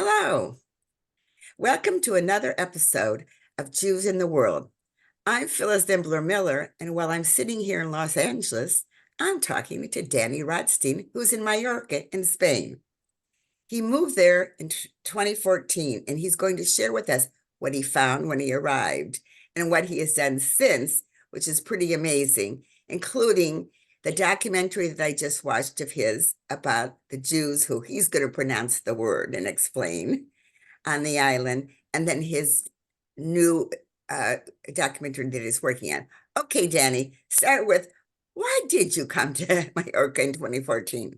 Hello. Welcome to another episode of Jews in the World. I'm Phyllis Dimbler Miller, and while I'm sitting here in Los Angeles, I'm talking to Dani Rotstein, who's in Majorca in Spain. He moved there in 2014, and he's going to share with us what he found when he arrived and what he has done since, which is pretty amazing, including the documentary that I just watched of his about the Jews who he's going to pronounce the word and explain on the island, and then his new documentary that he's working on. Okay, Dani, start with, why did you come to Majorca in 2014?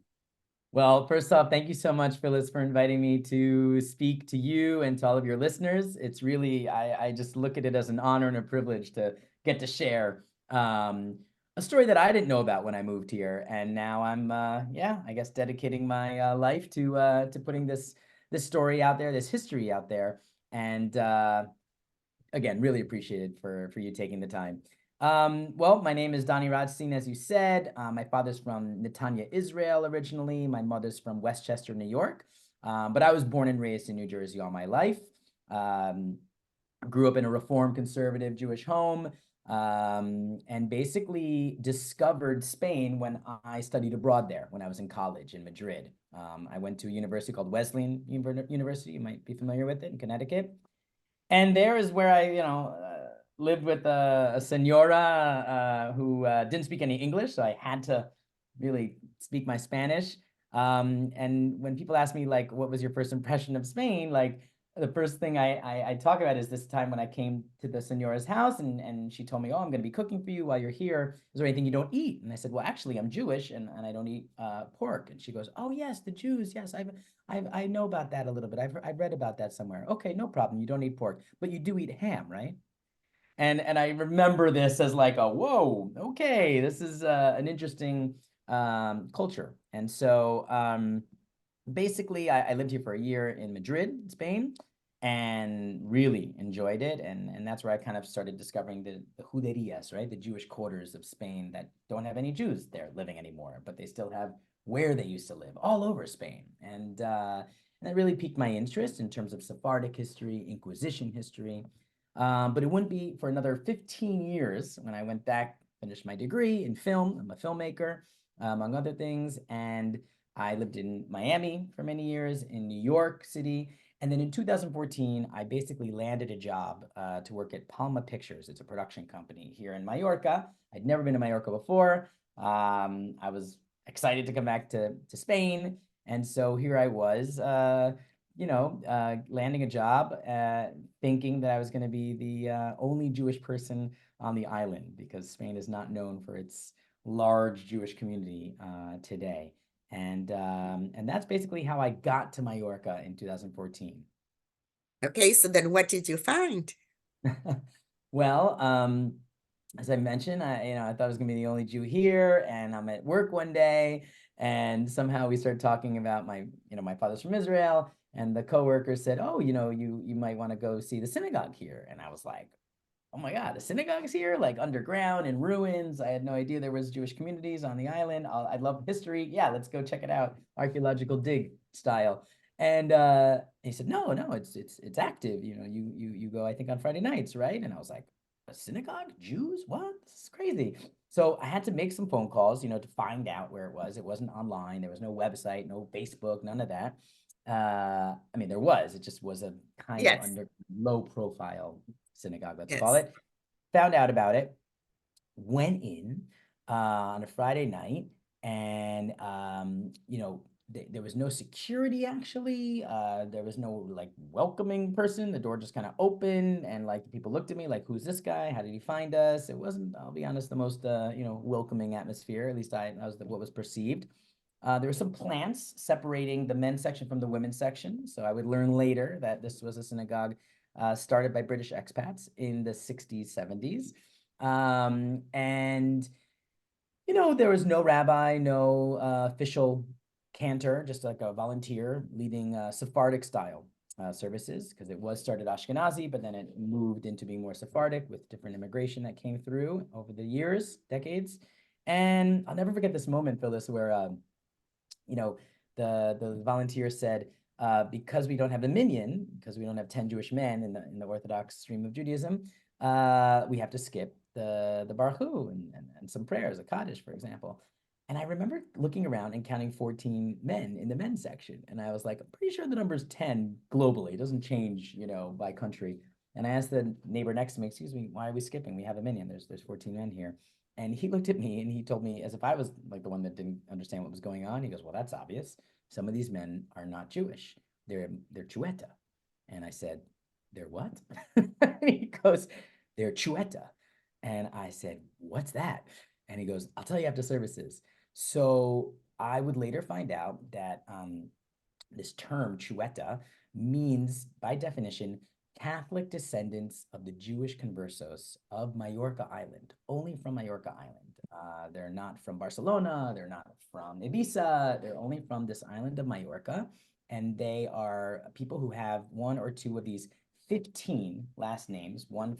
Well, first off, thank you so much, Phyllis, for inviting me to speak to you and to all of your listeners. It's really, I just look at it as an honor and a privilege to get to share a story that I didn't know about when I moved here. And now I'm, I guess, dedicating my life to putting this story out there, this history out there. And again, really appreciate it for you taking the time. Well, my name is Dani Rotstein, as you said. My father's from Netanya, Israel, originally. My mother's from Westchester, New York. But I was born and raised in New Jersey all my life. Grew up in a Reformed conservative Jewish home, and basically discovered Spain when I studied abroad there, when I was in college in Madrid. I went to a university called Wesleyan University. You might be familiar with it, in Connecticut. And there is where I lived with a senora who didn't speak any English, so I had to really speak my Spanish. And when people ask me, like, what was your first impression of Spain? Like, the first thing I talk about is this time when I came to the senora's house, and she told me, oh, I'm going to be cooking for you while you're here. Is there anything you don't eat? And I said, well, actually, I'm Jewish, and I don't eat pork. And she goes, oh, yes, the Jews. Yes, I know about that a little bit. I've read about that somewhere. Okay, no problem. You don't eat pork, but you do eat ham, right? And I remember this as like a whoa, okay, this is an interesting culture. And so basically, I lived here for a year in Madrid, Spain, and really enjoyed it. And that's where I kind of started discovering the juderias, right? The Jewish quarters of Spain that don't have any Jews there living anymore, but they still have where they used to live all over Spain. And that really piqued my interest in terms of Sephardic history, Inquisition history. But it wouldn't be for another 15 years when I went back, finished my degree in film. I'm a filmmaker, among other things. And I lived in Miami for many years, in New York City. And then in 2014, I basically landed a job to work at Palma Pictures. It's a production company here in Majorca. I'd never been to Majorca before. I was excited to come back to Spain. And so here I was, landing a job, thinking that I was going to be the only Jewish person on the island, because Spain is not known for its large Jewish community today. And that's basically how I got to Majorca in 2014. Okay, so then what did you find? Well, as I mentioned, I thought I was gonna be the only Jew here, and I'm at work one day, and somehow we started talking about my father's from Israel, and the coworker said, "Oh, you might want to go see the synagogue here," and I was like, "Oh my God, the synagogue's here, like underground in ruins. I had no idea there was Jewish communities on the island. I love history. Yeah, let's go check it out, archaeological dig style." And he said, "No, no, it's active. You go, I think, on Friday nights, right?" And I was like, "A synagogue? Jews? What? This is crazy." So I had to make some phone calls, to find out where it was. It wasn't online. There was no website, no Facebook, none of that. I mean, there was. It just was a kind of Yes, under low profile synagogue, let's call yes. it. Found out about it, went in on a Friday night, and there was no security actually. There was no like welcoming person. The door just kind of opened, and like people looked at me like, "Who's this guy? How did he find us?" It wasn't, I'll be honest, the most welcoming atmosphere. At least that was what was perceived. There were some plants separating the men's section from the women's section. So I would learn later that this was a synagogue started by British expats in the 60s, 70s. And, there was no rabbi, no official cantor, just like a volunteer leading Sephardic style services, because it was started Ashkenazi, but then it moved into being more Sephardic with different immigration that came through over the years, decades. And I'll never forget this moment, Phyllis, where you know, the volunteer said, because we don't have the minyan, because we don't have 10 Jewish men in the Orthodox stream of Judaism, we have to skip the Baruch Hu and some prayers, a Kaddish, for example. And I remember looking around and counting 14 men in the men's section. And I was like, I'm pretty sure the number's 10 globally. It doesn't change, by country. And I asked the neighbor next to me, excuse me, why are we skipping? We have a minyan. There's 14 men here. And he looked at me and he told me, as if I was like the one that didn't understand what was going on. He goes, well, that's obvious. Some of these men are not Jewish. They're Xueta. And I said, they're what? He goes, they're Xueta. And I said, what's that? And he goes, I'll tell you after services. So I would later find out that this term Xueta means, by definition, Catholic descendants of the Jewish conversos of Majorca Island, only from Majorca Island. They're not from Barcelona, they're not from Ibiza, they're only from this island of Majorca. And they are people who have one or two of these 15 last names, 15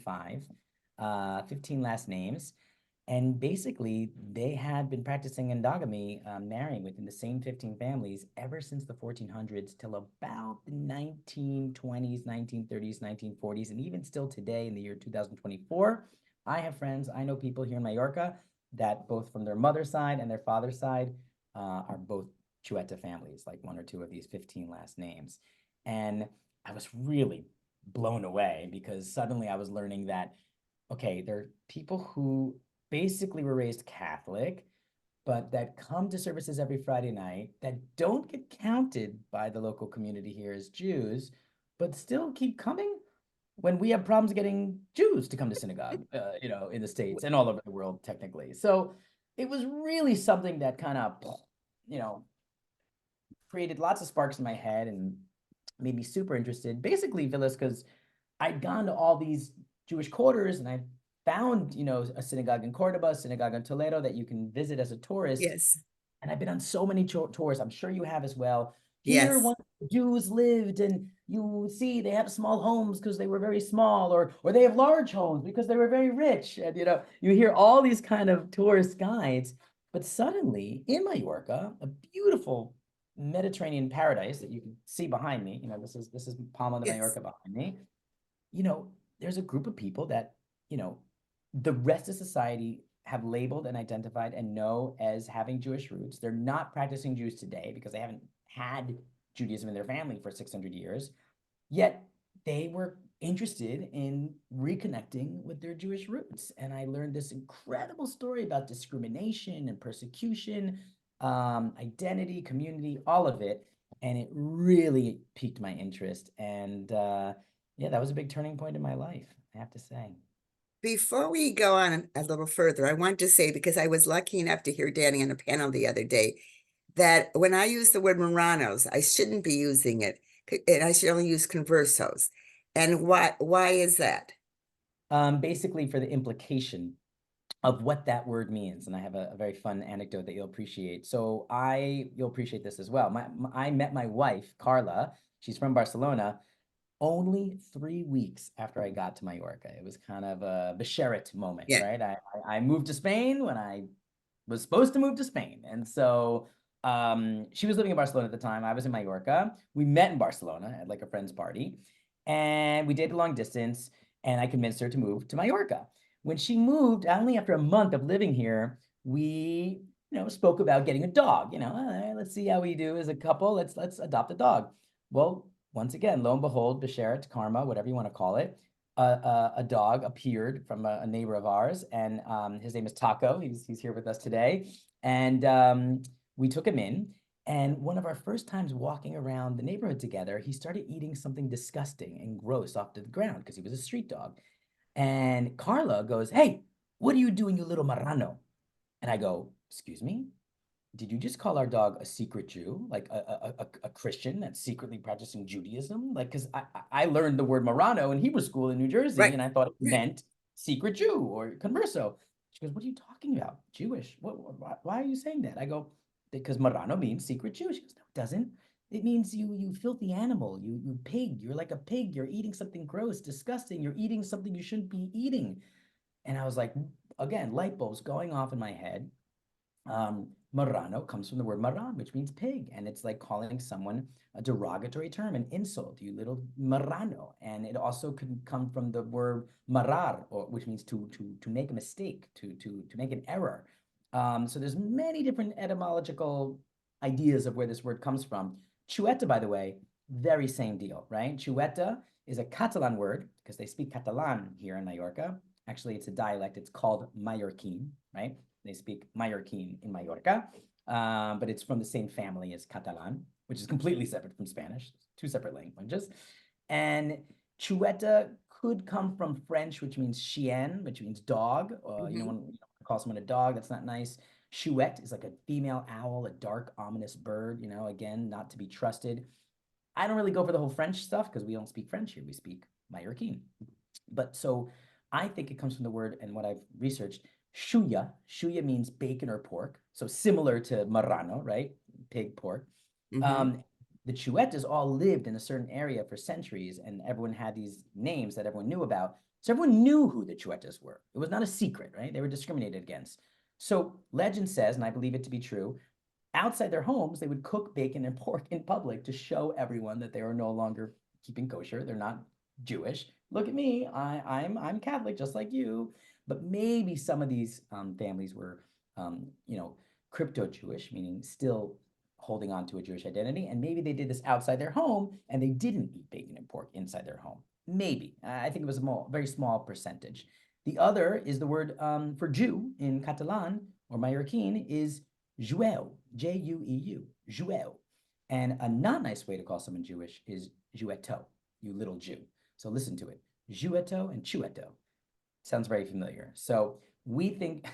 last names. And basically, they had been practicing endogamy, marrying within the same 15 families ever since the 1400s till about the 1920s, 1930s, 1940s, and even still today in the year 2024. I have friends, I know people here in Mallorca that both from their mother's side and their father's side are both Xueta families, like one or two of these 15 last names. And I was really blown away because suddenly I was learning that, okay, there are people who basically were raised Catholic, but that come to services every Friday night that don't get counted by the local community here as Jews, but still keep coming when we have problems getting Jews to come to synagogue, in the States and all over the world, technically. So it was really something that kind of, you know, created lots of sparks in my head and made me super interested. Basically, Phyllis, because I'd gone to all these Jewish quarters and I found, a synagogue in Cordoba, a synagogue in Toledo that you can visit as a tourist. Yes. And I've been on so many tours. I'm sure you have as well. Here, Yes. once Jews lived, and you see they have small homes because they were very small, or they have large homes because they were very rich. And you hear all these kind of tourist guides. But suddenly in Mallorca, a beautiful Mediterranean paradise that you can see behind me. This is Palma de Yes. Mallorca behind me. There's a group of people that, you know, the rest of society have labeled and identified and know as having Jewish roots. They're not practicing Jews today because they haven't had Judaism in their family for 600 years. Yet they were interested in reconnecting with their Jewish roots. And I learned this incredible story about discrimination and persecution, identity, community, all of it. And it really piqued my interest. And yeah, that was a big turning point in my life, I have to say. Before we go on a little further, I want to say, because I was lucky enough to hear Danny on a panel the other day, that when I use the word Muranos, I shouldn't be using it, and I should only use conversos. And why is that? Basically, for the implication of what that word means. And I have a very fun anecdote that you'll appreciate. So you'll appreciate this as well. I met my wife, Carla. She's from Barcelona only 3 weeks after I got to Mallorca. It was kind of a Besheret moment, Yeah. right? I moved to Spain when I was supposed to move to Spain. And so she was living in Barcelona at the time. I was in Mallorca. We met in Barcelona at like a friend's party and we dated long distance and I convinced her to move to Mallorca. When she moved, only after a month of living here, we spoke about getting a dog. Let's see how we do as a couple. Let's adopt a dog. Well, once again, lo and behold, Besheret, karma, whatever you want to call it, a dog appeared from a neighbor of ours, and his name is Taco. He's here with us today, and we took him in. And one of our first times walking around the neighborhood together, he started eating something disgusting and gross off to the ground because he was a street dog. And Carla goes, "Hey, what are you doing, you little marrano?" And I go, "Excuse me? Did you just call our dog a secret Jew, like a Christian that's secretly practicing Judaism? Like, because I learned the word Marano in Hebrew school in New Jersey, Right. and I thought it Right. meant secret Jew or converso." She goes, "What are you talking about? Jewish? Why are you saying that?" I go, "Because Marano means secret Jew." She goes, "No, it doesn't. It means you filthy animal, you pig. You're like a pig. You're eating something gross, disgusting. You're eating something you shouldn't be eating." And I was like, again, light bulbs going off in my head. Marrano comes from the word marran, which means pig. And it's like calling someone a derogatory term, an insult, you little marrano. And it also can come from the word marar, which means to make a mistake, to make an error. So there's many different etymological ideas of where this word comes from. Xueta, by the way, very same deal, right? Xueta is a Catalan word because they speak Catalan here in Mallorca. Actually, it's a dialect. It's called Mallorquin, right? They speak Mallorquin in Mallorca, but it's from the same family as Catalan, which is completely separate from Spanish, two separate languages. And Xueta could come from French, which means chien, which means dog. You know, when you call someone a dog, that's not nice. Chouette is like a female owl, a dark, ominous bird, you know, again, not to be trusted. I don't really go for the whole French stuff because we don't speak French here. We speak Mallorquin. But so I think it comes from the word, and what I've researched, shuya. Shuya means bacon or pork. So similar to marrano, right? Pig, pork. Mm-hmm. The Xuetas all lived in a certain area for centuries, and everyone had these names that everyone knew about. So everyone knew who the Xuetas were. It was not a secret, right? They were discriminated against. So legend says, and I believe it to be true, outside their homes, they would cook bacon and pork in public to show everyone that they were no longer keeping kosher. They're not Jewish. Look at me. I'm Catholic, just like you. But maybe some of these families were, you know, crypto-Jewish, meaning still holding on to a Jewish identity. And maybe they did this outside their home and they didn't eat bacon and pork inside their home. Maybe. I think it was a very small percentage. The other is the word for Jew in Catalan or Mallorquin is Jueu, Jueu, Jueu. And a not nice way to call someone Jewish is Jueto, you little Jew. So listen to it. Jueto and Chueto. Sounds very familiar. So we think,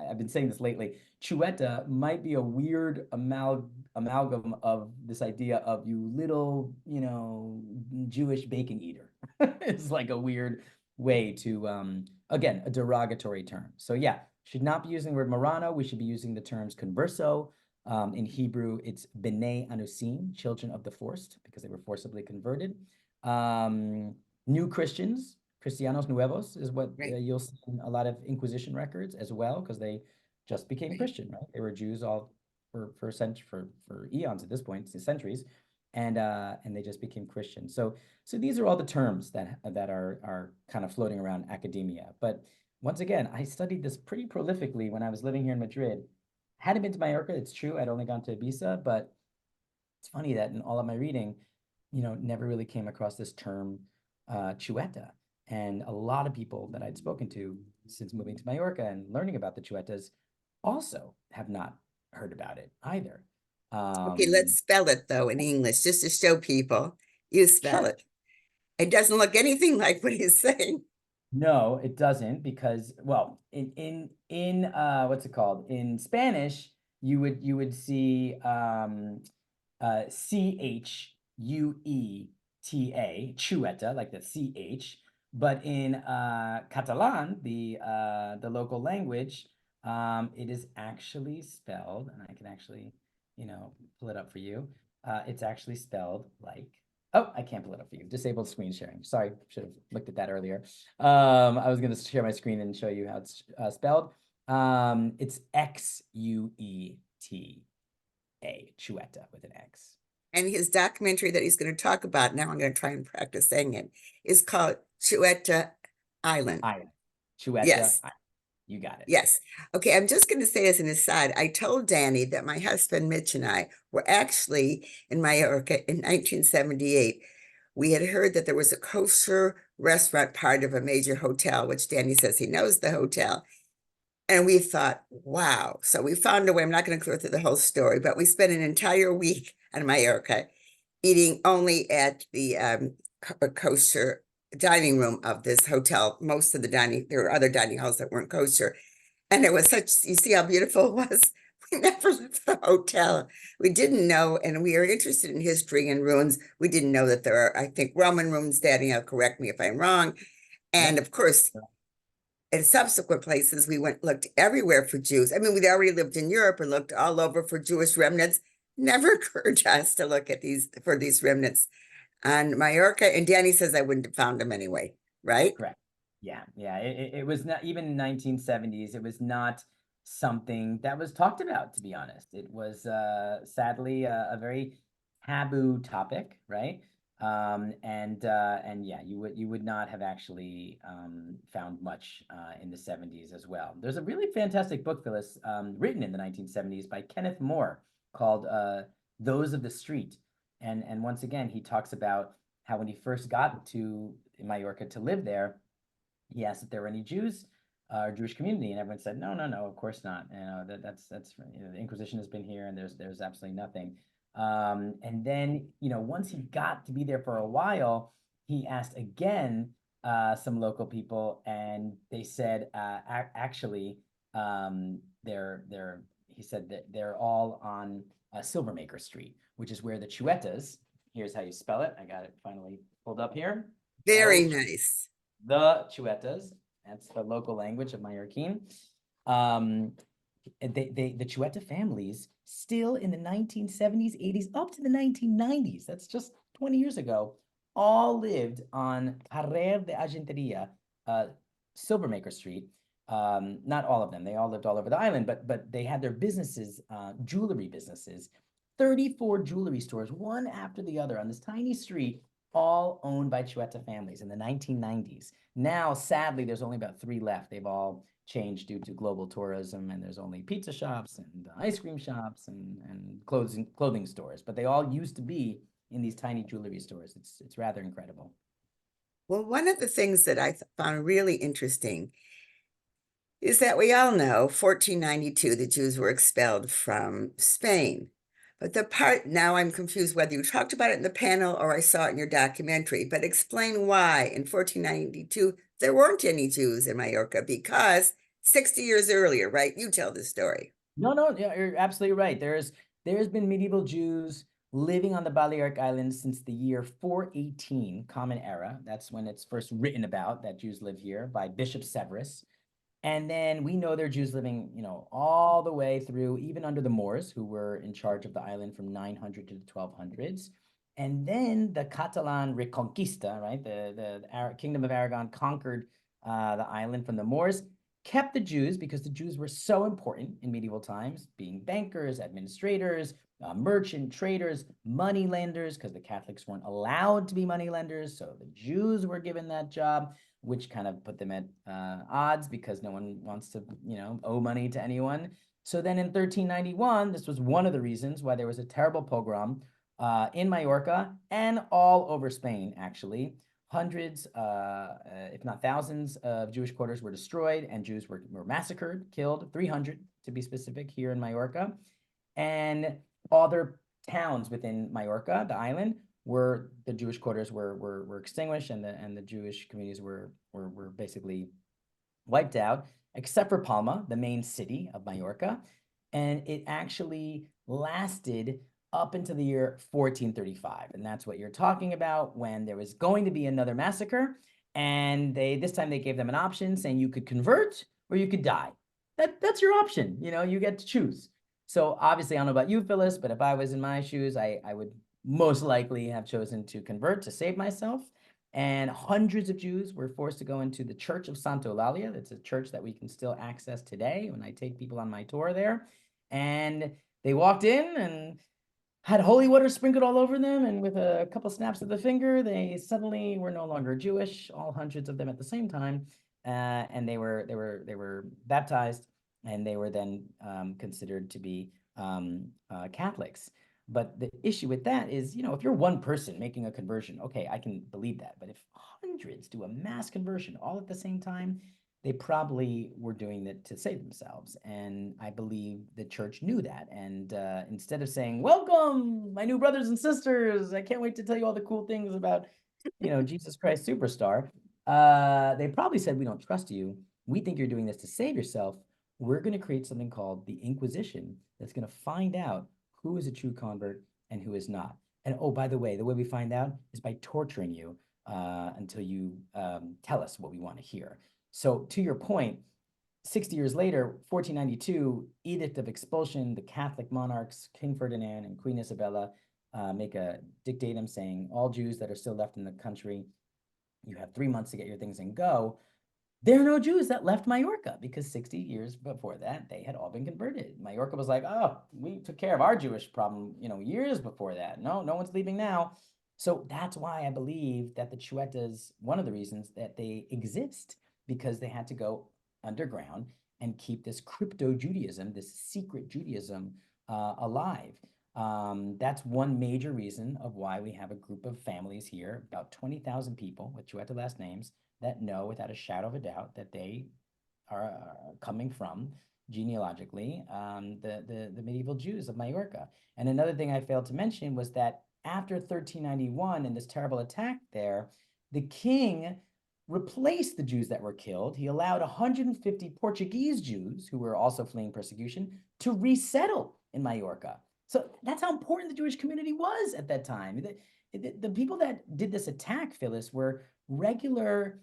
I've been saying this lately, Chueta might be a weird amalgam of this idea of you little, you know, Jewish bacon eater. It's like a weird way to, again, a derogatory term. So yeah, should not be using the word Marano. We should be using the terms converso. In Hebrew, it's B'nai Anusim, children of the forced, because they were forcibly converted. New Christians, Cristianos Nuevos is what Right. you'll see in a lot of Inquisition records as well, because they just became Right. Christian, right? They were Jews all for eons at this point, centuries, and they just became Christian. So these are all the terms that are kind of floating around academia. But once again, I studied this pretty prolifically when I was living here in Madrid. Hadn't been to Mallorca, it's true. I'd only gone to Ibiza, but it's funny that in all of my reading, you know, never really came across this term Xueta. And a lot of people that I'd spoken to since moving to Mallorca and learning about the Xuetas also have not heard about it either. Okay, let's spell it though in English, just to show people. You spell Sure. it. It doesn't look anything like what he's saying. No, it doesn't because, well, in what's it called? In Spanish, you would see Chueta, chueta, like the ch. But in Catalan, the local language, it is actually spelled, and I can actually, you know, pull it up for you. It's actually spelled like, oh, I can't pull it up for you. Disabled screen sharing. Sorry, should have looked at that earlier. I was going to share my screen and show you how it's spelled. It's Xueta, Chueta with an X. And his documentary that he's going to talk about, now I'm going to try and practice saying it, is called Xueta Island. Island. Chueta, Yes. you got it. Yes. Okay, I'm just going to say as an aside, I told Dani that my husband Mitch and I were actually in Mallorca in 1978. We had heard that there was a kosher restaurant part of a major hotel, which Dani says he knows the hotel. And we thought, wow. So we found a way. I'm not going to clear through the whole story, but we spent an entire week in Mallorca eating only at the kosher dining room of this hotel. Most of the dining, there were other dining halls that weren't kosher. And it was such, you see how beautiful it was? We never left the hotel. We didn't know, and we are interested in history and ruins. We didn't know that there are, I think, Roman ruins. Daddy, will correct me if I'm wrong. And Yep. of course, in subsequent places, we looked everywhere for Jews. I mean, we'd already lived in Europe and looked all over for Jewish remnants. Never occurred to us to look at these remnants on Mallorca. And Dani says I wouldn't have found them anyway, right? Correct. Yeah. It was not even 1970s. It was not something that was talked about, to be honest. It was sadly a very taboo topic, right? And yeah, you would not have actually found much in the 70s as well. There's a really fantastic book, Phyllis, written in the 1970s by Kenneth More called Those of the Street. And once again, he talks about how when he first got to Majorca to live there, he asked if there were any Jews or Jewish community, and everyone said, no, no, no, of course not. You know, that's the Inquisition has been here, and there's absolutely nothing. And then, once he got to be there for a while, he asked again some local people, and they said, actually, they're he said that they're all on Silvermaker Street, which is where the Xuetas. Here's how you spell it. I got it finally pulled up here. Very L nice. the Xuetas. That's the local language of Mallorquin. Um, the Xueta families still in the 1970s, 80s, up to the 1990s, that's just 20 years ago, all lived on Carrer de Argenteria, Silvermaker Street. Not all of them, they all lived all over the island, but they had their businesses, jewelry businesses, 34 jewelry stores, one after the other on this tiny street, all owned by Xueta families in the 1990s. Now, sadly, there's only about 3 left. They've all changed due to global tourism, and there's only pizza shops and ice cream shops and clothing stores. But they all used to be in these tiny jewelry stores. It's rather incredible. Well, one of the things that I found really interesting is that we all know 1492, the Jews were expelled from Spain. But the part now I'm confused whether you talked about it in the panel or I saw it in your documentary, but explain why in 1492 there weren't any Jews in Majorca because 60 years earlier, right? You tell the story. No, no, yeah, you're absolutely right. There's been medieval Jews living on the Balearic Islands since the year 418 Common Era. That's when it's first written about that Jews live here by Bishop Severus. And then we know there are Jews living, all the way through, even under the Moors, who were in charge of the island from 900 to the 1200s. And then the Catalan Reconquista, right? The Kingdom of Aragon conquered the island from the Moors, kept the Jews because the Jews were so important in medieval times, being bankers, administrators, merchant traders, money lenders, because the Catholics weren't allowed to be money lenders. So the Jews were given that job, which kind of put them at odds because no one wants to, owe money to anyone. So then in 1391, this was one of the reasons why there was a terrible pogrom in Majorca and all over Spain, actually. Hundreds, if not thousands, of Jewish quarters were destroyed and Jews were massacred, killed, 300 to be specific, here in Majorca. And other towns within Majorca, the island, were the Jewish quarters were extinguished, and the Jewish communities were basically wiped out, except for Palma, the main city of Majorca. And it actually lasted up into the year 1435. And that's what you're talking about, when there was going to be another massacre. And this time they gave them an option saying you could convert or you could die. That's your option. You get to choose. So obviously, I don't know about you, Phyllis, but if I was in my shoes, I would most likely have chosen to convert to save myself. And hundreds of Jews were forced to go into the Church of Santa Eulalia. That's a church that we can still access today when I take people on my tour there. And they walked in and had holy water sprinkled all over them, and with a couple snaps of the finger, they suddenly were no longer Jewish, all hundreds of them at the same time. And they were baptized, and they were then considered to be Catholics. But the issue with that is, if you're one person making a conversion, okay, I can believe that. But if hundreds do a mass conversion all at the same time, they probably were doing it to save themselves. And I believe the church knew that. And instead of saying, welcome, my new brothers and sisters, I can't wait to tell you all the cool things about, Jesus Christ Superstar, they probably said, we don't trust you. We think you're doing this to save yourself. We're going to create something called the Inquisition that's going to find out who is a true convert and who is not. And oh, by the way we find out is by torturing you until you tell us what we want to hear. So to your point, 60 years later, 1492, Edict of Expulsion, the Catholic monarchs, King Ferdinand and Queen Isabella, make a dictatum saying all Jews that are still left in the country, you have 3 months to get your things and go. There are no Jews that left Majorca because 60 years before that, they had all been converted. Majorca was like, oh, we took care of our Jewish problem, years before that. No, no one's leaving now. So that's why I believe that the Xuetas, one of the reasons that they exist, because they had to go underground and keep this crypto Judaism, this secret Judaism, alive. That's one major reason of why we have a group of families here, about 20,000 people with Xueta last names, that know without a shadow of a doubt that they are coming from genealogically the medieval Jews of Majorca. And another thing I failed to mention was that after 1391 and this terrible attack there, the king replaced the Jews that were killed. He allowed 150 Portuguese Jews who were also fleeing persecution to resettle in Majorca. So that's how important the Jewish community was at that time. The people that did this attack, Phyllis, were regular,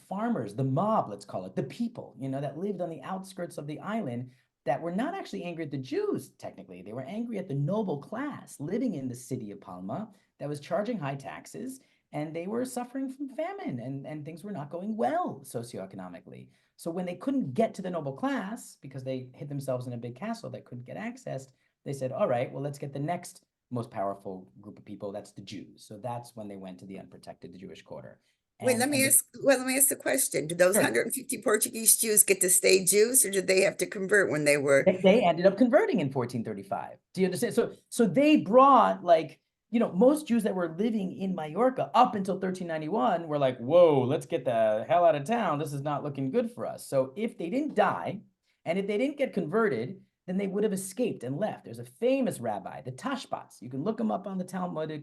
farmers, the mob, let's call it, the people, that lived on the outskirts of the island, that were not actually angry at the Jews, technically. They were angry at the noble class living in the city of Palma that was charging high taxes, and they were suffering from famine, and things were not going well socioeconomically. So when they couldn't get to the noble class because they hid themselves in a big castle that couldn't get access, they said, all right, well, let's get the next most powerful group of people. That's the Jews. So that's when they went to the unprotected, the Jewish quarter. Wait, And let me ask the question. Did those sure, 150 Portuguese Jews get to stay Jews, or did they have to convert when they were? they ended up converting in 1435. Do you understand? So they brought, like, most Jews that were living in Majorca up until 1391 were like, whoa, let's get the hell out of town. This is not looking good for us. So if they didn't die and if they didn't get converted, then they would have escaped and left. There's a famous rabbi, the Tashbats. You can look him up on the Talmudic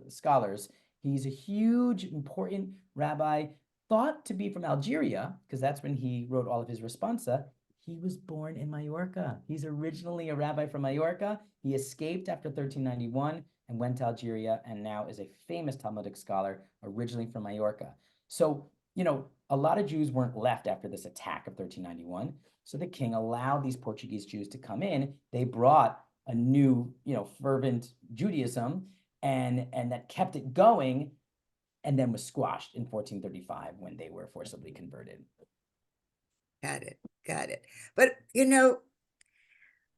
scholars. He's a huge, important rabbi, thought to be from Algeria, because that's when he wrote all of his responsa. He was born in Majorca. He's originally a rabbi from Majorca. He escaped after 1391 and went to Algeria, and now is a famous Talmudic scholar, originally from Majorca. So, a lot of Jews weren't left after this attack of 1391. So the king allowed these Portuguese Jews to come in. They brought a new, fervent Judaism, and that kept it going, and then was squashed in 1435 when they were forcibly converted. Got it. Got it. But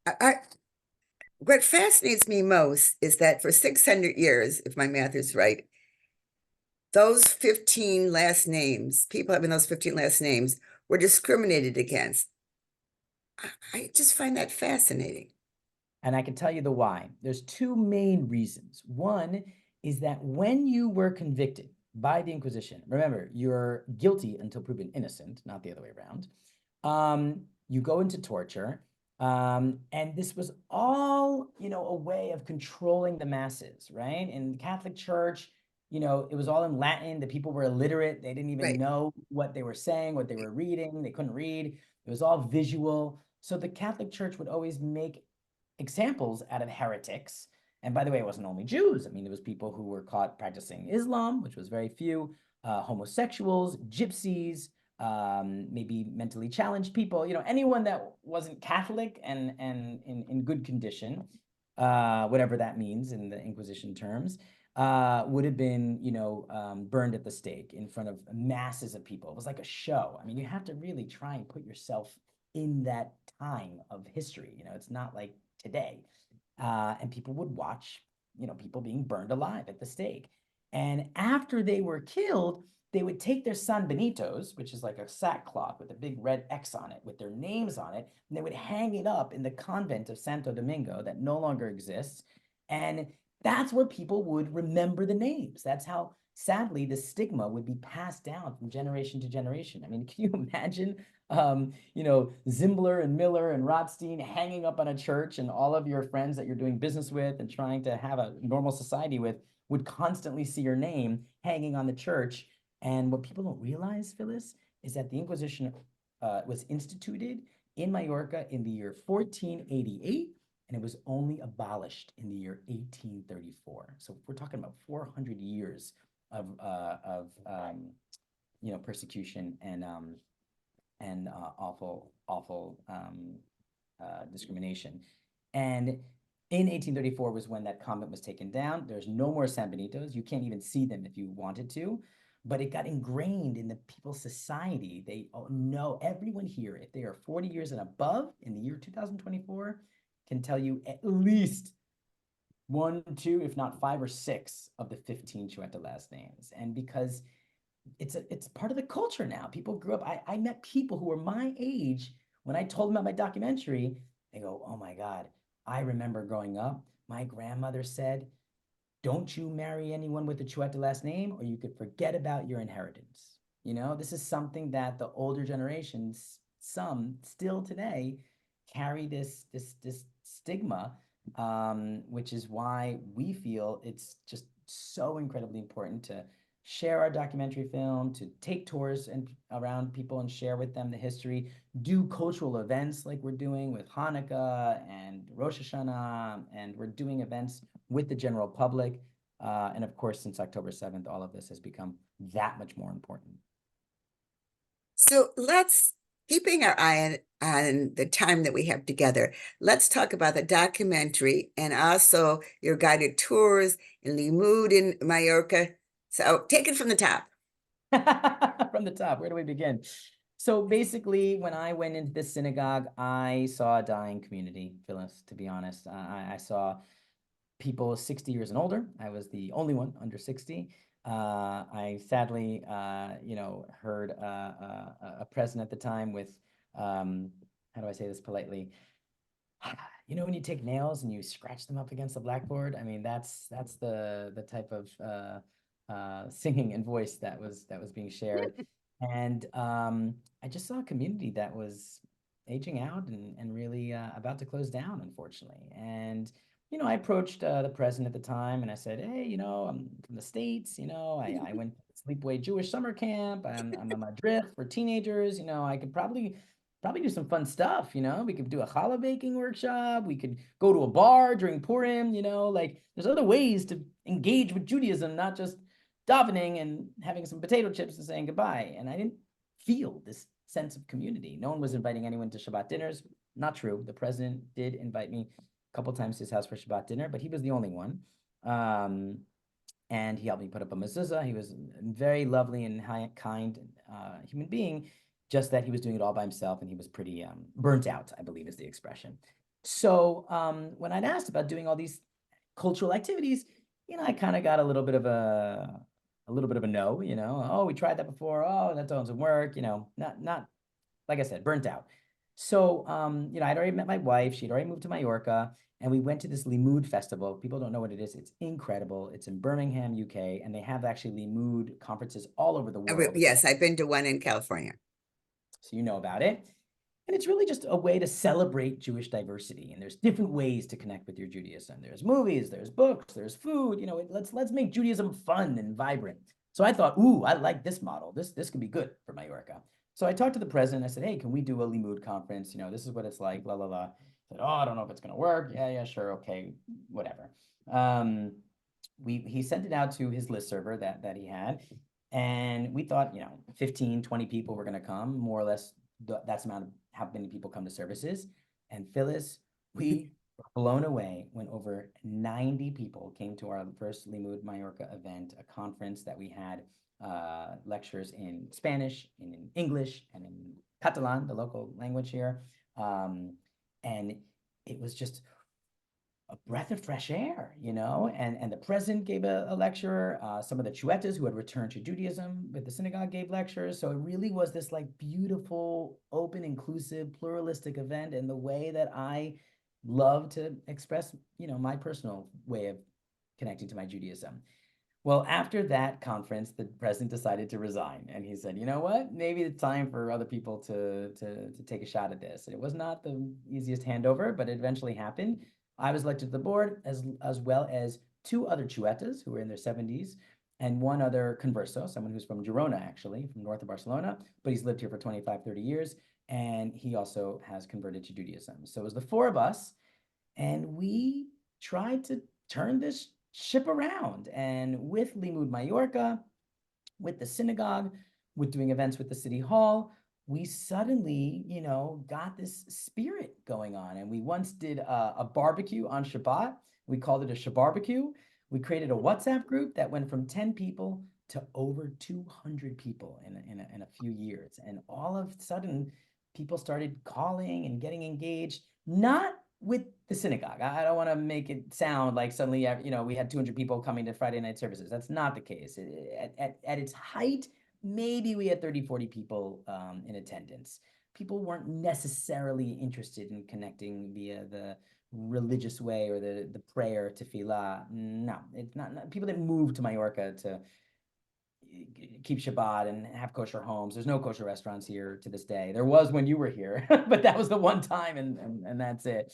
I what fascinates me most is that for 600 years, if my math is right, those 15 last names, people having those 15 last names, were discriminated against. I just find that fascinating. And I can tell you the why. There's two main reasons. One is that when you were convicted by the Inquisition, remember, you're guilty until proven innocent, not the other way around. You go into torture. And this was all, a way of controlling the masses, right? In the Catholic Church, it was all in Latin. The people were illiterate. They didn't even Right. know what they were saying, what they were reading. They couldn't read. It was all visual. So the Catholic Church would always make examples out of heretics. And by the way, it wasn't only Jews. I mean, there was people who were caught practicing Islam, which was very few, homosexuals, gypsies, maybe mentally challenged people, anyone that wasn't Catholic and in good condition, whatever that means in the Inquisition terms, would have been, burned at the stake in front of masses of people. It was like a show. I mean, you have to really try and put yourself in that time of history. It's not like today. And people would watch, people being burned alive at the stake. And after they were killed, they would take their San Benitos, which is like a sackcloth with a big red X on it, with their names on it, and they would hang it up in the convent of Santo Domingo that no longer exists. And that's where people would remember the names. That's how, sadly, the stigma would be passed down from generation to generation. I mean, can you imagine, Zimbler and Miller and Rotstein hanging up on a church, and all of your friends that you're doing business with and trying to have a normal society with would constantly see your name hanging on the church? And what people don't realize, Phyllis, is that the Inquisition was instituted in Majorca in the year 1488, and it was only abolished in the year 1834. So we're talking about 400 years of persecution and awful discrimination. And in 1834 was when that convent was taken down. There's no more San Benitos. You can't even see them if you wanted to. but it got ingrained in the people's society. They know everyone here, if they are 40 years and above in the year 2024, can tell you at least one, two, if not five or six of the 15 Xueta last names. And because it's part of the culture now. People grew up. I met people who were my age when I told them about my documentary. They go, "Oh my God, I remember growing up. My grandmother said, don't you marry anyone with a Xueta last name, or you could forget about your inheritance." You know, this is something that the older generations, some still today, carry this stigma, which is why we feel it's just so incredibly important to share our documentary film, to take tours and around people and share with them the history, do cultural events like we're doing with Hanukkah and Rosh Hashanah, and we're doing events with the general public. And of course, since October 7th, all of this has become that much more important. So let's, keeping our eye on the time that we have together, let's talk about the documentary and also your guided tours in Limud in Mallorca. So take it from the top. From the top, where do we begin? So basically, when I went into this synagogue, I saw a dying community, Phyllis, to be honest. I saw people 60 years and older. I was the only one under 60. I sadly, heard a president at the time with, how do I say this politely? You know when you take nails and you scratch them up against the blackboard? I mean, that's the type of singing and voice that was being shared. And I just saw a community that was aging out and really about to close down, unfortunately. And I approached the president at the time and I said, hey, I'm from the States. I went to Sleepaway Jewish summer camp. I'm a Madrid for teenagers. I could probably do some fun stuff. We could do a challah baking workshop. We could go to a bar during Purim. Like there's other ways to engage with Judaism, not just davening and having some potato chips and saying goodbye. And I didn't feel this sense of community. No one was inviting anyone to Shabbat dinners. Not true. The president did invite me a couple times to his house for Shabbat dinner, but he was the only one. And he helped me put up a mezuzah. He was a very lovely and kind human being, just that he was doing it all by himself and he was pretty burnt out, I believe is the expression. So when I'd asked about doing all these cultural activities, I kind of got a little bit of a no, oh, we tried that before. Oh, that doesn't work, not like I said, burnt out. So, I'd already met my wife. She'd already moved to Mallorca, and we went to this Limud festival. People don't know what it is. It's incredible. It's in Birmingham, UK, and they have actually Limud conferences all over the world. Yes, I've been to one in California. So you know about it. And it's really just a way to celebrate Jewish diversity. And there's different ways to connect with your Judaism. There's movies, there's books, there's food. Let's make Judaism fun and vibrant. So I thought, ooh, I like this model. This could be good for Mallorca. So I talked to the president. I said, hey, can we do a Limud conference? This is what it's like, la, la, la. He said, oh, I don't know if it's going to work. Yeah, sure. Okay, whatever. He sent it out to his list server that he had. And we thought, 15, 20 people were going to come, more or less. That's the amount of how many people come to services. And Phyllis, we were blown away when over 90 people came to our first Limud Mallorca event, a conference that we had lectures in Spanish, in English, and in Catalan, the local language here. And it was just a breath of fresh air, and the president gave a lecture. Some of the Xuetas who had returned to Judaism with the synagogue gave lectures. So it really was this like beautiful, open, inclusive, pluralistic event, and the way that I love to express, my personal way of connecting to my Judaism. Well, after that conference, the president decided to resign, and he said, "You know what? Maybe it's time for other people to take a shot at this." And it was not the easiest handover, but it eventually happened. I was elected to the board as well as two other Xuetas who were in their 70s and one other converso, someone who's from Girona, actually, from north of Barcelona, but he's lived here for 25, 30 years, and he also has converted to Judaism. So it was the four of us, and we tried to turn this ship around. And with Limud Mallorca, with the synagogue, with doing events with the city hall, we suddenly, got this spirit going on. And we once did a barbecue on Shabbat. We called it a Shabbarbecue. We created a WhatsApp group that went from 10 people to over 200 people in a few years. And all of a sudden, people started calling and getting engaged, not with the synagogue. I don't want to make it sound like suddenly, we had 200 people coming to Friday night services. That's not the case. At its height, maybe we had 30, 40 people in attendance. People weren't necessarily interested in connecting via the religious way or the prayer to tefillah. No, it's not. People didn't move to Majorca to keep Shabbat and have kosher homes. There's no kosher restaurants here to this day. There was when you were here, but that was the one time, and that's it.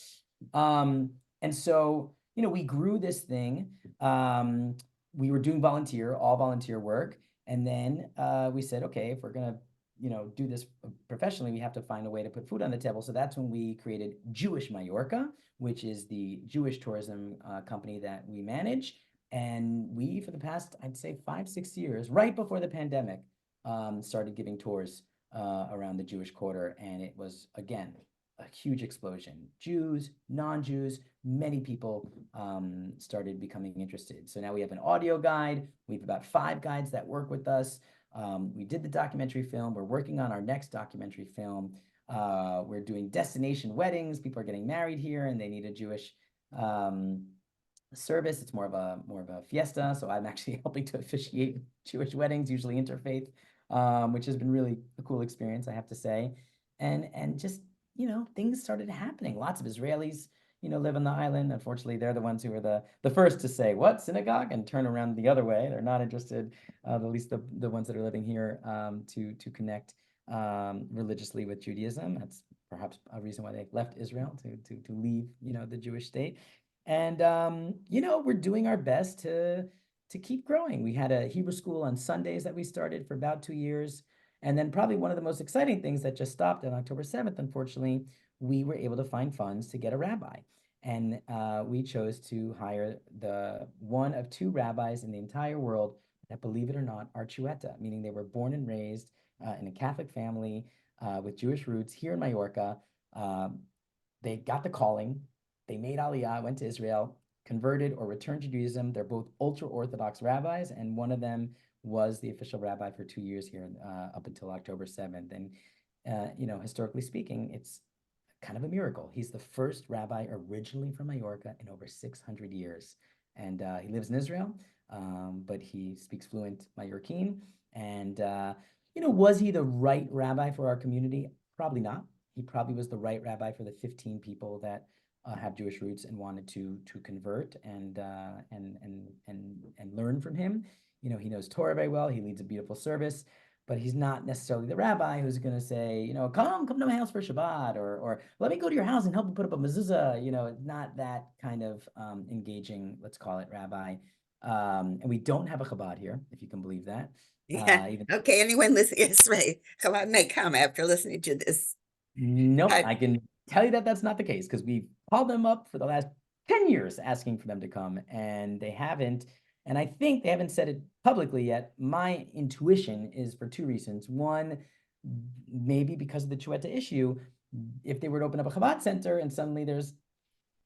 And so, we grew this thing. We were doing all volunteer work, and then we said, okay, if we're gonna, do this professionally, we have to find a way to put food on the table. So that's when we created Jewish Majorca, which is the Jewish tourism company that we manage. And we, for the past, I'd say 5, 6 years, right before the pandemic, started giving tours around the Jewish quarter. And it was, again, a huge explosion. Jews, non-Jews, many people started becoming interested. So now we have an audio guide. We have about 5 guides that work with us. We did the documentary film. We're working on our next documentary film. We're doing destination weddings. People are getting married here and they need a Jewish service. It's more of a fiesta. So I'm actually helping to officiate Jewish weddings, usually interfaith, which has been really a cool experience, I have to say. And just, things started happening. Lots of Israelis, live on the island. Unfortunately, they're the ones who are the first to say, what, synagogue? And turn around the other way. They're not interested, at least the ones that are living here, to connect religiously with Judaism. That's perhaps a reason why they left Israel to leave, the Jewish state. And we're doing our best to keep growing. We had a Hebrew school on Sundays that we started for about 2 years. And then probably one of the most exciting things that just stopped on October 7th, unfortunately, we were able to find funds to get a rabbi. And we chose to hire the one of 2 rabbis in the entire world that, believe it or not, are Xueta, meaning they were born and raised in a Catholic family with Jewish roots here in Majorca. They got the calling. They made Aliyah, went to Israel, converted or returned to Judaism. They're both ultra-Orthodox rabbis, and one of them was the official rabbi for 2 years here up until October 7th. And, historically speaking, it's kind of a miracle. He's the first rabbi originally from Majorca in over 600 years. And he lives in Israel, but he speaks fluent Majorquin. And, was he the right rabbi for our community? Probably not. He probably was the right rabbi for the 15 people that have Jewish roots and wanted to convert and learn from him. He knows Torah very well. He leads a beautiful service, but he's not necessarily the rabbi who's going to say, come to my house for Shabbat, or let me go to your house and help you put up a mezuzah. Not that kind of engaging, let's call it, rabbi. And we don't have a Chabad here, if you can believe that. Yeah. Okay. Anyone listening? Yes, right. Chabad may come after listening to this. Nope, I can tell you that that's not the case, because we've called them up for the last 10 years asking for them to come, and they haven't. And I think they haven't said it publicly yet. My intuition is for 2 reasons. One, maybe because of the Xueta issue. If they were to open up a Chabad center and suddenly there's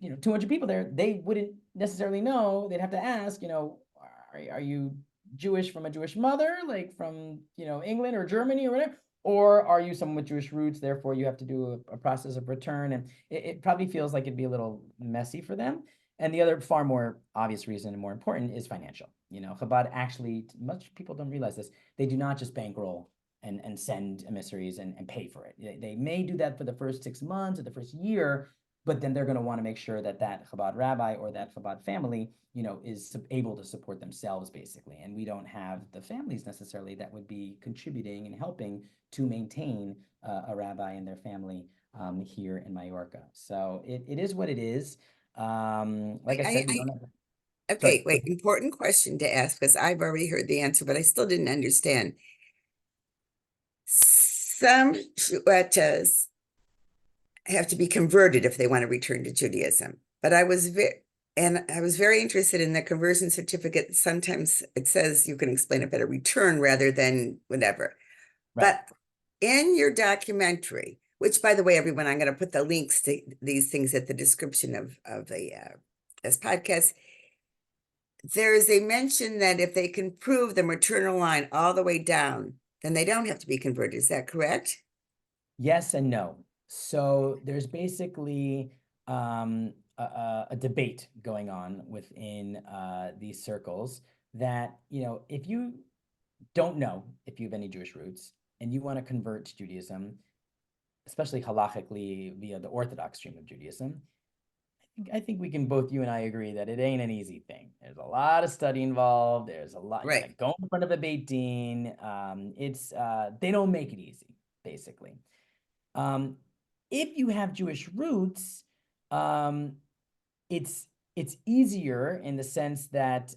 200 people there, they wouldn't necessarily know. They'd have to ask, are you Jewish from a Jewish mother, like from England or Germany or whatever? Or are you someone with Jewish roots? Therefore, you have to do a process of return. And it probably feels like it'd be a little messy for them. And the other far more obvious reason and more important is financial. Chabad actually, much people don't realize this, they do not just bankroll and send emissaries and pay for it. They may do that for the first 6 months or the first year, but then they're going to want to make sure that Chabad rabbi or that Chabad family, is able to support themselves, basically. And we don't have the families necessarily that would be contributing and helping to maintain a rabbi and their family here in Majorca. So it is what it is. Like I said, we don't have. Okay, Sorry. wait, important question to ask, because I've already heard the answer, but I still didn't understand. Some Xuetas have to be converted if they want to return to Judaism. But I was very interested in the conversion certificate. Sometimes it says you can explain it better, return rather than whatever. Right. But in your documentary, which, by the way, everyone, I'm going to put the links to these things at the description of this podcast. there is a mention that if they can prove the maternal line all the way down, then they don't have to be converted. Is that correct? Yes and no. So there's basically a debate going on within these circles that, if you don't know if you have any Jewish roots and you want to convert to Judaism, especially halachically via the Orthodox stream of Judaism, I think we can both, you and I, agree that it ain't an easy thing. There's a lot of study involved. There's a lot, you got to Right. go in front of a Beit Din. They don't make it easy, basically. Um, if you have Jewish roots, um, it's easier in the sense that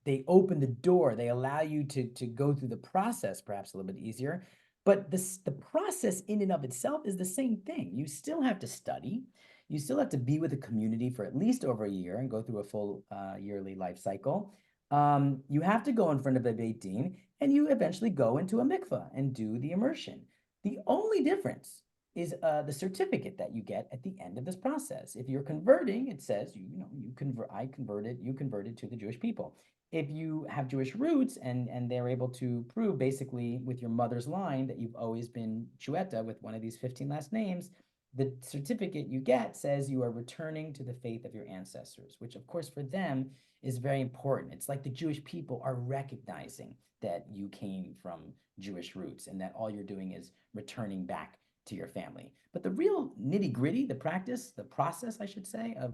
they open the door. They allow you to go through the process perhaps a little bit easier. But the process in and of itself is the same thing. You still have to study. You still have to be with a community for at least over a year and go through a full yearly life cycle. You have to go in front of a Beit Din, and you eventually go into a mikveh and do the immersion. The only difference is the certificate that you get at the end of this process. If you're converting, it says you converted to the Jewish people. If you have Jewish roots and they're able to prove basically with your mother's line that you've always been Xueta with one of these 15 last names, the certificate you get says you are returning to the faith of your ancestors, which of course for them is very important. It's like the Jewish people are recognizing that you came from Jewish roots and that all you're doing is returning back to your family. But the real nitty gritty, the practice, the process, I should say, of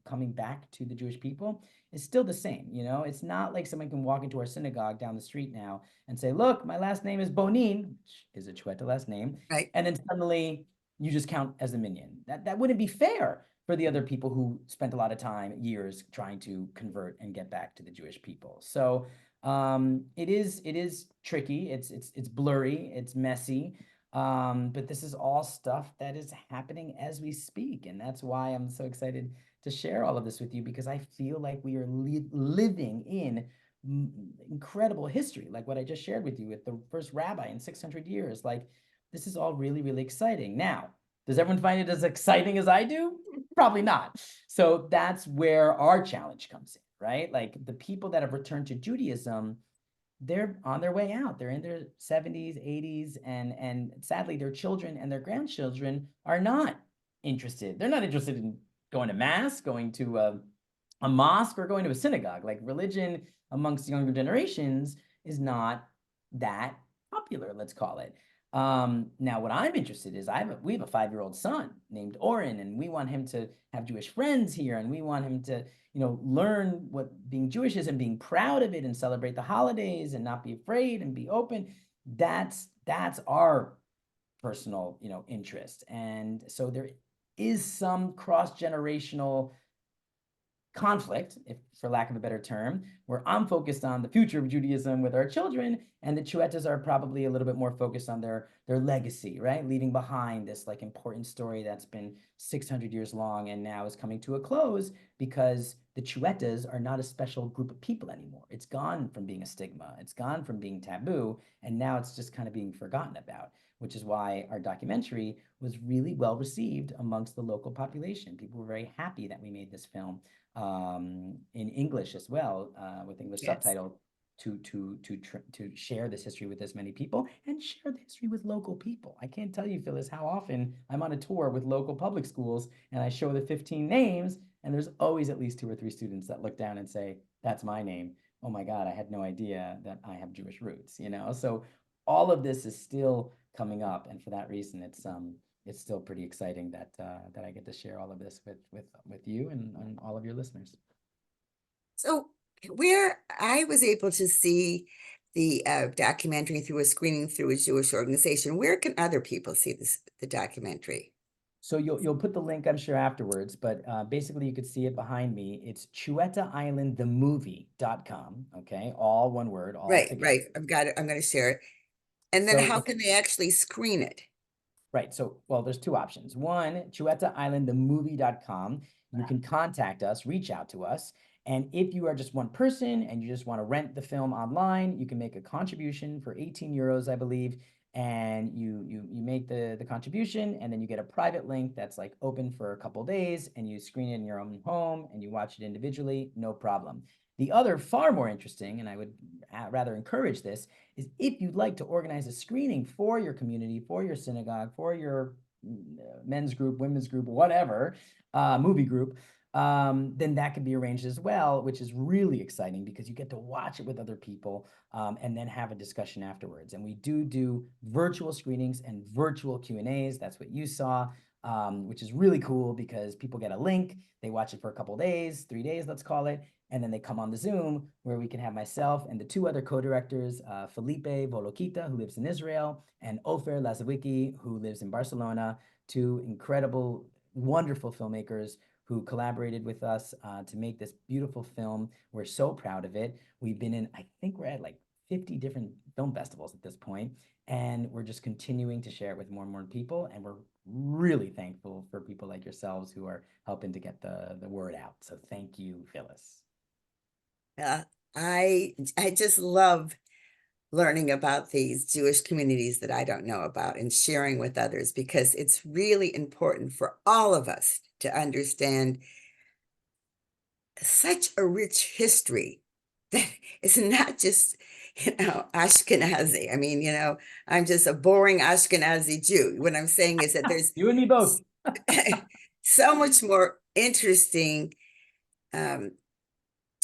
coming back to the Jewish people is still the same. It's not like someone can walk into our synagogue down the street now and say, look, my last name is Bonin, which is a Chueta last name. Right. And then suddenly you just count as a minion. That wouldn't be fair for the other people who spent a lot of time, years trying to convert and get back to the Jewish people. So it is tricky. It's blurry. It's messy. But this is all stuff that is happening as we speak. And that's why I'm so excited to share all of this with you, because I feel like we are living in incredible history, like what I just shared with you with the first rabbi in 600 years. Like, this is all really, really exciting. Now, does everyone find it as exciting as I do? Probably not. So that's where our challenge comes in, right? Like the people that have returned to Judaism, they're on their way out. They're in their 70s, 80s, and sadly, their children and their grandchildren are not interested. They're not interested in going to mass, going to a mosque, or going to a synagogue. Like religion amongst younger generations is not that popular, let's call it. Now, what I'm interested is we have a 5-year-old son named Oren, and we want him to have Jewish friends here, and we want him to learn what being Jewish is and being proud of it and celebrate the holidays and not be afraid and be open. That's our personal, interest. And so there is some cross-generational conflict, if for lack of a better term, where I'm focused on the future of Judaism with our children, and the Xuetas are probably a little bit more focused on their legacy, right? Leaving behind this like important story that's been 600 years long and now is coming to a close because the Xuetas are not a special group of people anymore. It's gone from being a stigma, it's gone from being taboo, and now it's just kind of being forgotten about, which is why our documentary was really well received amongst the local population. People were very happy that we made this film in English as well, with English Yes. subtitle, to share this history with as many people and share the history with local people. I can't tell you, Phyllis, how often I'm on a tour with local public schools and I show the 15 names, and there's always at least 2 or 3 students that look down and say, "That's my name. Oh my God, I had no idea that I have Jewish roots." So all of this is still coming up, and for that reason, it's still pretty exciting that I get to share all of this with you and all of your listeners. So where I was able to see the documentary through a screening through a Jewish organization, where can other people see the documentary? So you'll put the link, I'm sure, afterwards, but basically you could see it behind me. It's XuetaIslandTheMovie.com. Okay, all one word, all Right, together. right. I've got it. I'm going to share it. And then So how can they actually screen it? right. So, well, there's 2 options. One, ChuetaIslandTheMovie.com. You can contact us, reach out to us. And if you are just one person and you just want to rent the film online, you can make a contribution for 18 euros, I believe. and you make the contribution, and then you get a private link that's like open for a couple days, and you screen it in your own home and you watch it individually, no problem. The other far more interesting, and I would rather encourage this, is if you'd like to organize a screening for your community, for your synagogue, for your men's group, women's group, whatever, movie group, then that can be arranged as well, which is really exciting because you get to watch it with other people, and then have a discussion afterwards. And we do virtual screenings and virtual Q&As. That's what you saw, which is really cool because people get a link, they watch it for a couple of days, 3 days, let's call it, and then they come on the Zoom where we can have myself and the two other co-directors, Felipe Volokita, who lives in Israel, and Ofer Lazawicki, who lives in Barcelona, two incredible, wonderful filmmakers who collaborated with us to make this beautiful film. We're so proud of it. We've been in, I think we're at like 50 different film festivals at this point, and we're just continuing to share it with more and more people. And we're really thankful for people like yourselves who are helping to get the word out. So thank you, Phyllis. Uh, I just love learning about these Jewish communities that I don't know about and sharing with others, because it's really important for all of us to understand such a rich history that it's not just, Ashkenazi. I mean, I'm just a boring Ashkenazi Jew. What I'm saying is that there's You and me both. so much more interesting um,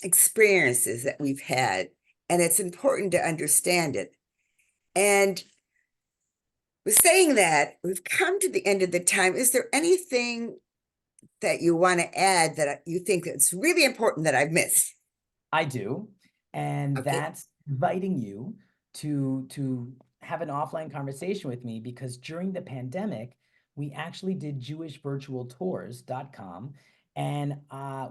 experiences that we've had, and it's important to understand it. And with saying that, we've come to the end of the time. Is there anything that you want to add that you think that's really important that I've missed? I do, and Okay. that's inviting you to have an offline conversation with me, because during the pandemic, we actually did jewishvirtualtours.com, and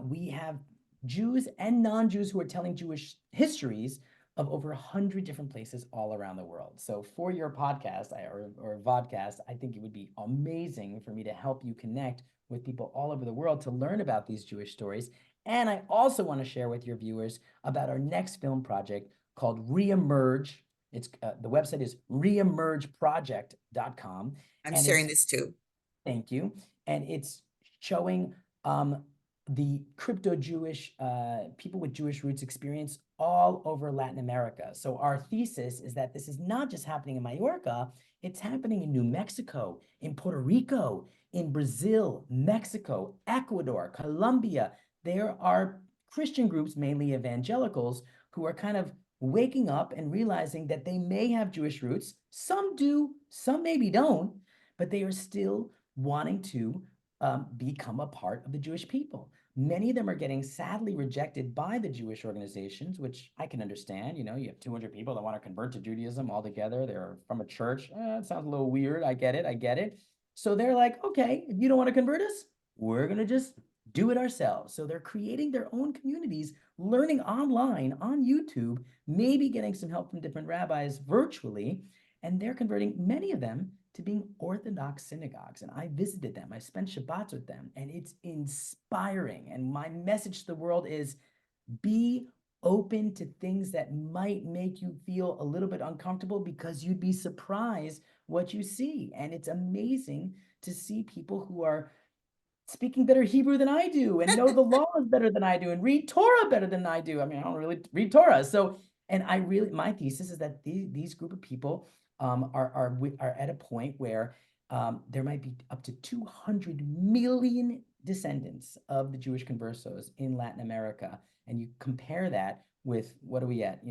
we have Jews and non-Jews who are telling Jewish histories of over 100 different places all around the world. So for your podcast or vodcast, I think it would be amazing for me to help you connect with people all over the world to learn about these Jewish stories. And I also want to share with your viewers about our next film project called Reemerge. It's the website is reemergeproject.com, I'm and sharing it's, this too. thank you, and it's showing the crypto Jewish people with Jewish roots experience all over Latin America. So our thesis is that this is not just happening in Majorca, it's happening in New Mexico, in Puerto Rico, in Brazil, Mexico, Ecuador, Colombia. There are Christian groups, mainly evangelicals, who are kind of waking up and realizing that they may have Jewish roots. Some do, some maybe don't, but they are still wanting to become a part of the Jewish people. Many of them are getting sadly rejected by the Jewish organizations, which I can understand. You have 200 people that want to convert to Judaism all together. They're from a church. It sounds a little weird. I get it. I get it. So they're like, okay, if you don't want to convert us, we're going to just do it ourselves. So they're creating their own communities, learning online on YouTube, maybe getting some help from different rabbis virtually, and they're converting many of them to being Orthodox synagogues. And I visited them, I spent Shabbats with them, and it's inspiring. And my message to the world is be open to things that might make you feel a little bit uncomfortable, because you'd be surprised what you see. And it's amazing to see people who are speaking better Hebrew than I do, and know the laws better than I do, and read Torah better than I do. I mean, I don't really read Torah. So, and my thesis is that these group of people are at a point where there might be up to 200 million descendants of the Jewish conversos in Latin America. And you compare that with, what are we at?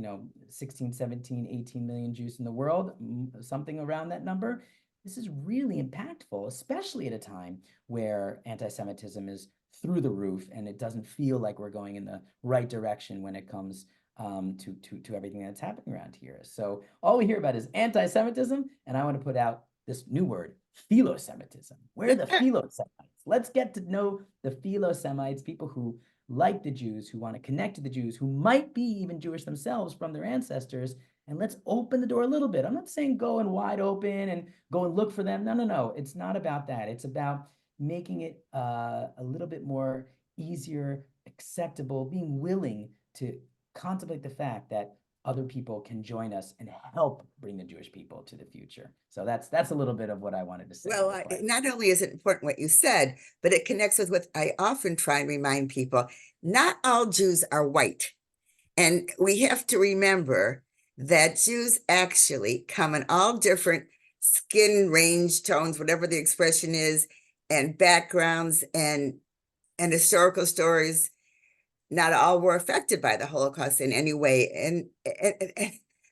16, 17, 18 million Jews in the world, something around that number. This is really impactful, especially at a time where anti-Semitism is through the roof, and it doesn't feel like we're going in the right direction when it comes to everything that's happening around here. So all we hear about is anti-Semitism, and I want to put out this new word, philo-Semitism. Where are the philo-Semites? Let's get to know the philo-Semites, people who like the Jews, who want to connect to the Jews, who might be even Jewish themselves from their ancestors, and let's open the door a little bit. I'm not saying go in wide open and go and look for them. No, no, no. It's not about that. It's about making it a little bit more easier, acceptable, being willing to contemplate the fact that other people can join us and help bring the Jewish people to the future. So that's a little bit of what I wanted to say. Well, not only is it important what you said, but it connects with what I often try and remind people. Not all Jews are white. And we have to remember that Jews actually come in all different skin range tones, whatever the expression is, and backgrounds and historical stories. Not all were affected by the Holocaust in any way. And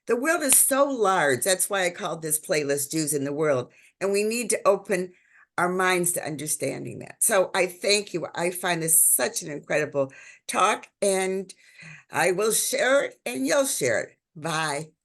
the world is so large. That's why I called this playlist Jews in the World. And we need to open our minds to understanding that. So I thank you. I find this such an incredible talk, and I will share it and you'll share it. Bye.